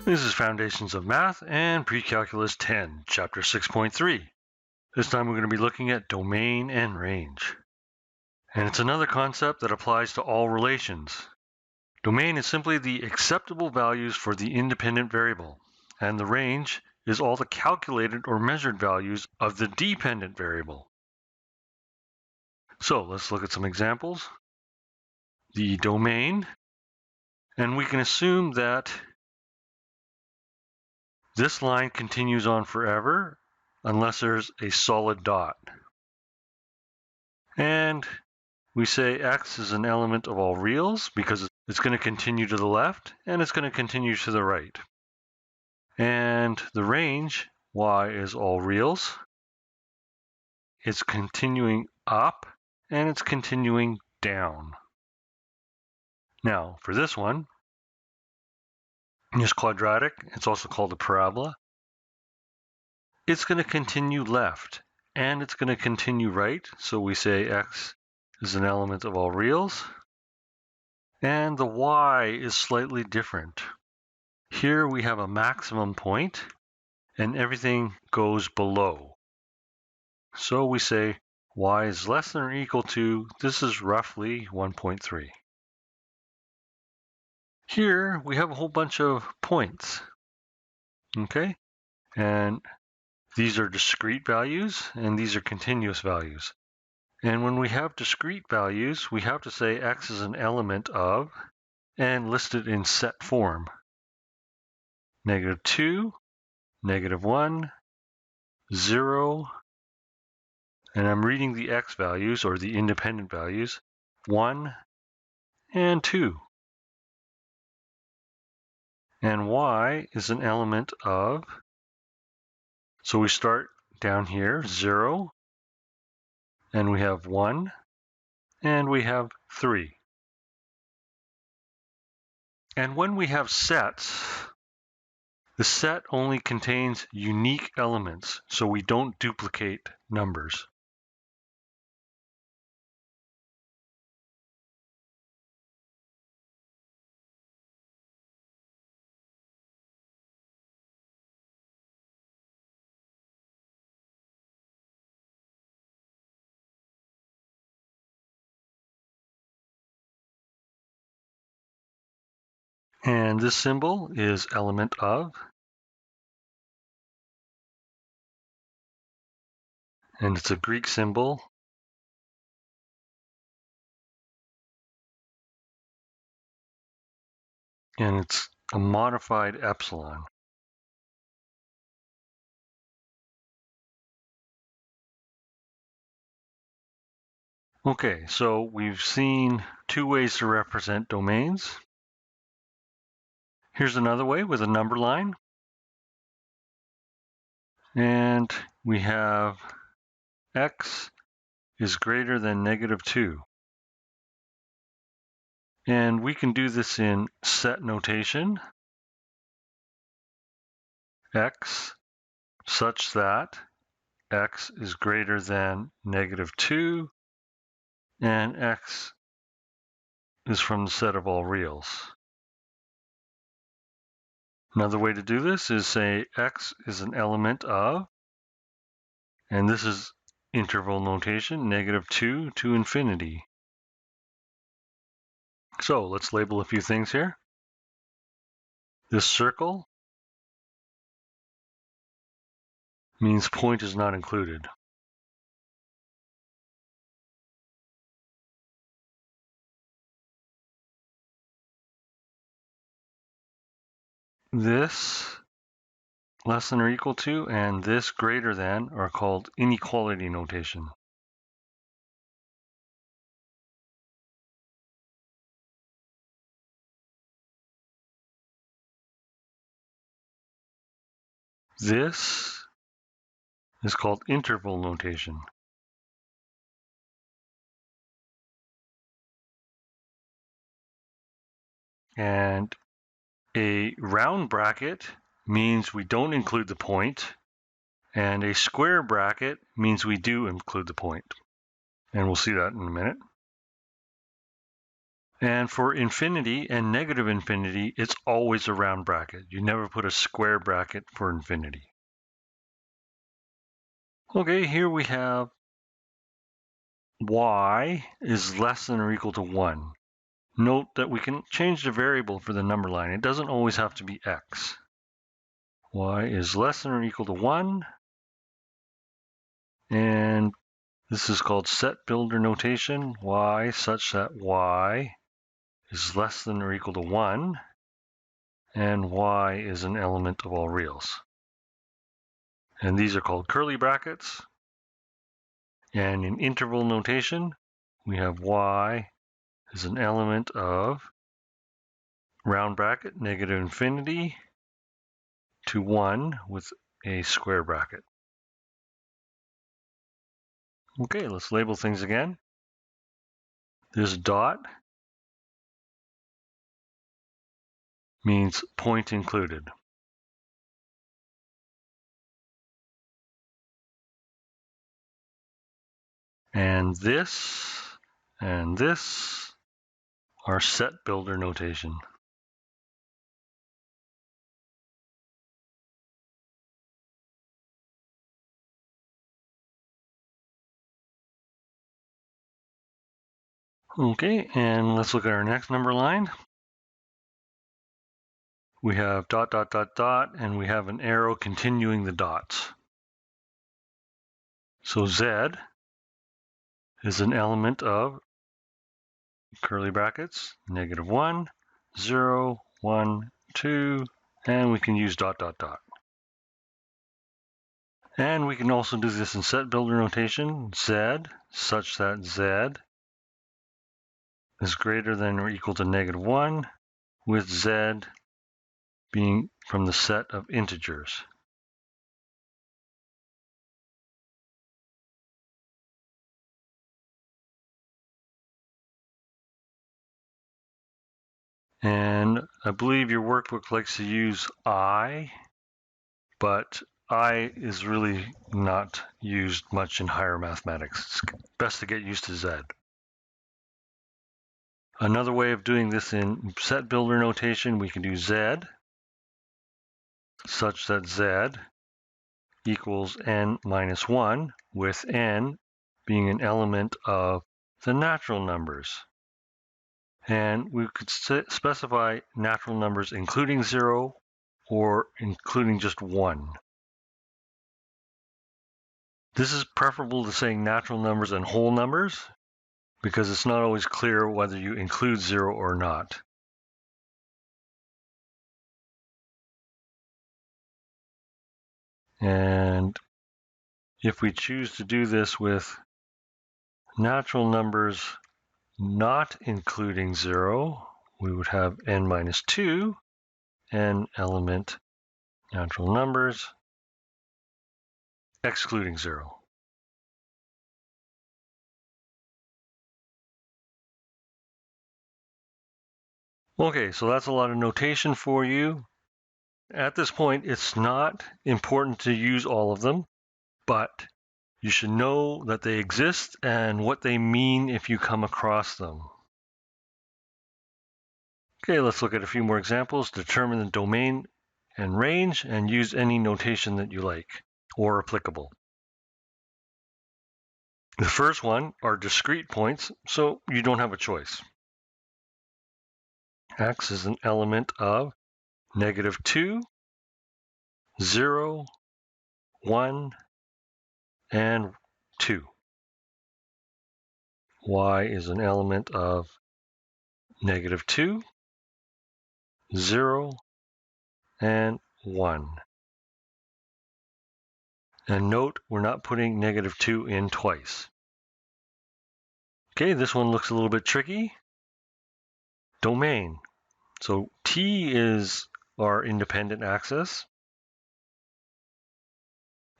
This is Foundations of Math and Pre-Calculus 10, Chapter 6.3. This time we're going to be looking at domain and range. And it's another concept that applies to all relations. Domain is simply the acceptable values for the independent variable, and the range is all the calculated or measured values of the dependent variable. So let's look at some examples. The domain, and we can assume that this line continues on forever unless there's a solid dot. And we say x is an element of all reals because it's going to continue to the left and it's going to continue to the right. And the range, y is all reals. It's continuing up and it's continuing down. Now, for this one, it's quadratic. It's also called a parabola. It's going to continue left and it's going to continue right. So we say x is an element of all reals. And the y is slightly different. Here we have a maximum point and everything goes below. So we say y is less than or equal to, this is roughly 1.3. Here we have a whole bunch of points, okay? And these are discrete values and these are continuous values. And when we have discrete values, we have to say x is an element of and list it in set form. -2, -1, 0, and I'm reading the x values or the independent values, 1 and 2. And y is an element of, so we start down here, 0, and we have 1, and we have 3. And when we have sets, the set only contains unique elements, so we don't duplicate numbers. And this symbol is element of, and it's a Greek symbol. And it's a modified epsilon. Okay, so we've seen two ways to represent domains. Here's another way with a number line. And we have x is greater than -2. And we can do this in set notation. X such that x is greater than -2 and x is from the set of all reals. Another way to do this is say x is an element of, and this is interval notation, -2 to infinity. So let's label a few things here. This circle means point is not included. This less than or equal to and this greater than are called inequality notation. This is called interval notation. And a round bracket means we don't include the point, and a square bracket means we do include the point. And we'll see that in a minute. And for infinity and negative infinity, it's always a round bracket. You never put a square bracket for infinity. Okay, here we have y is less than or equal to 1. Note that we can change the variable for the number line. It doesn't always have to be x. Y is less than or equal to 1. And this is called set builder notation, y such that y is less than or equal to 1, and y is an element of all reals. And these are called curly brackets. And in interval notation, we have y as an element of round bracket, negative infinity, to 1 with a square bracket. Okay, let's label things again. This dot means point included. And this are set builder notation. Okay, and let's look at our next number line. We have dot, dot, dot, dot, and we have an arrow continuing the dots. So Z is an element of curly brackets, -1, 0, 1, 2, and we can use dot, dot, dot. And we can also do this in set builder notation, Z, such that Z is greater than or equal to -1, with Z being from the set of integers. And I believe your workbook likes to use I, but I is really not used much in higher mathematics. It's best to get used to Z. Another way of doing this in set builder notation, we can do Z such that Z equals n minus 1, with n being an element of the natural numbers. And we could specify natural numbers including 0 or including just 1. This is preferable to saying natural numbers and whole numbers because it's not always clear whether you include 0 or not. And if we choose to do this with natural numbers not including 0, we would have n minus 2, n element natural numbers, excluding 0. Okay, so that's a lot of notation for you. At this point, it's not important to use all of them, but you should know that they exist and what they mean if you come across them. Okay, let's look at a few more examples. Determine the domain and range and use any notation that you like or applicable. The first one are discrete points, so you don't have a choice. X is an element of -2, 0, 1, and 2. Y is an element of -2, 0, and 1. And note, we're not putting -2 in twice. Okay, this one looks a little bit tricky. Domain. So T is our independent axis.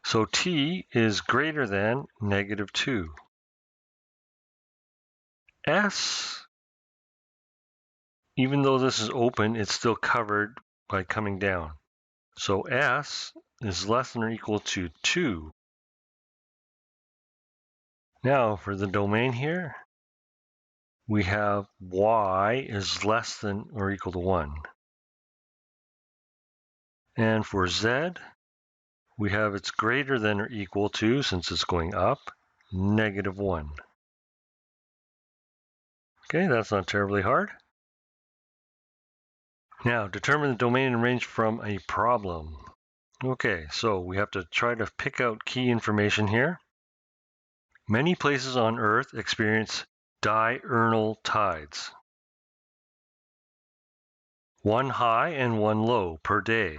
So T is greater than -2. S, even though this is open, it's still covered by coming down. So S is less than or equal to 2. Now for the domain here, we have y is less than or equal to 1. And for z, we have it's greater than or equal to, since it's going up, -1. Okay, that's not terribly hard. Now, determine the domain and range from a problem. Okay, so we have to try to pick out key information here. Many places on Earth experience diurnal tides. One high and one low per day,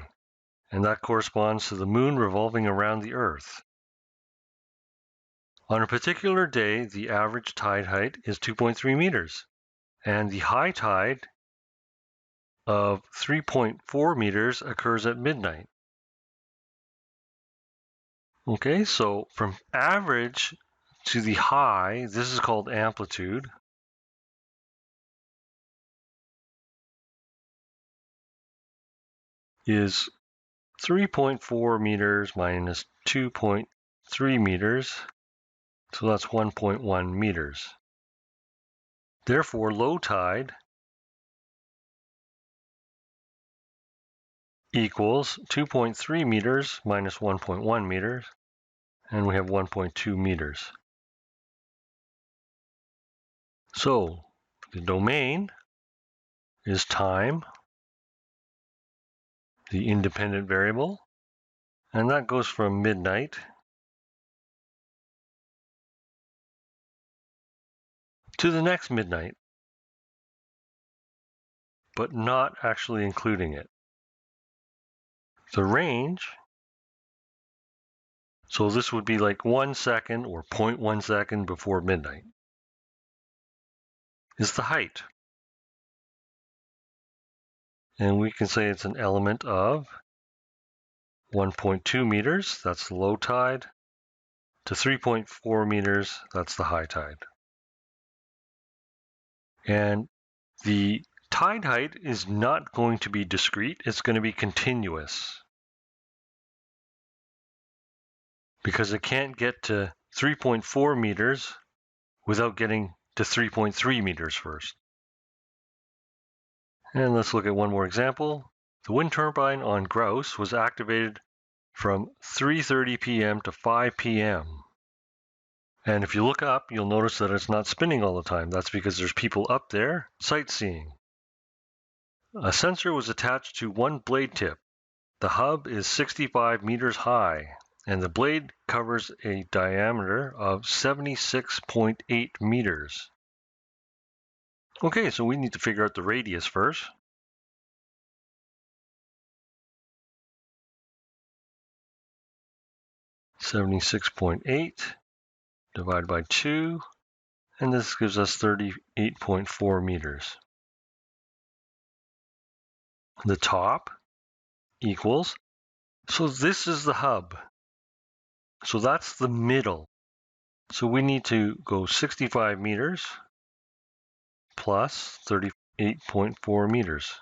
and that corresponds to the moon revolving around the Earth. On a particular day, the average tide height is 2.3 meters, and the high tide of 3.4 meters occurs at midnight. Okay, so from average to the high, this is called amplitude. Is 3.4 meters minus 2.3 meters, so that's 1.1 meters. Therefore, low tide equals 2.3 meters minus 1.1 meters, and we have 1.2 meters. So the domain is time, the independent variable, and that goes from midnight to the next midnight, but not actually including it. The range, so this would be like 1 second or 0.1 second before midnight, is the height. And we can say it's an element of 1.2 meters, that's the low tide, to 3.4 meters, that's the high tide. And the tide height is not going to be discrete, it's going to be continuous. Because it can't get to 3.4 meters without getting to 3.3 meters first. And let's look at one more example. The wind turbine on Grouse was activated from 3:30 p.m. to 5 p.m. And if you look up, you'll notice that it's not spinning all the time. That's because there's people up there sightseeing. A sensor was attached to one blade tip. The hub is 65 meters high, and the blade covers a diameter of 76.8 meters. Okay, so we need to figure out the radius first. (76.8) divided by 2, and this gives us 38.4 meters. The top equals, so this is the hub. So that's the middle. So we need to go 65 meters plus 38.4 meters.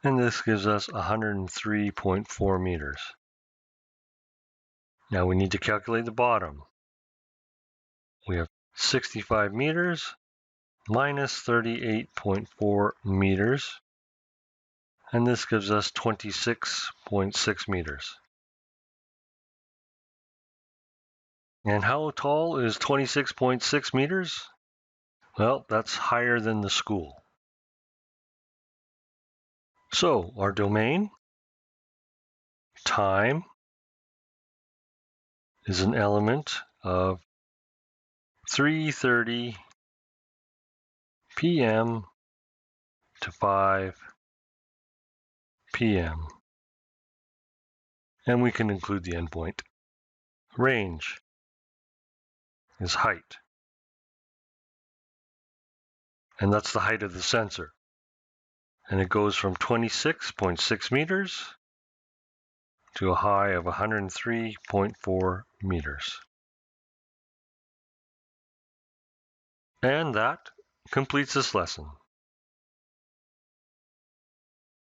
And this gives us 103.4 meters. Now we need to calculate the bottom. We have 65 meters minus 38.4 meters, and this gives us 26.6 meters. And how tall is 26.6 meters? Well, that's higher than the school. So our domain, time, is an element of 3:30 p.m. to 5 p.m. And we can include the endpoint. Range is height. And that's the height of the sensor. And it goes from 26.6 meters to a high of 103.4 meters. And that completes this lesson.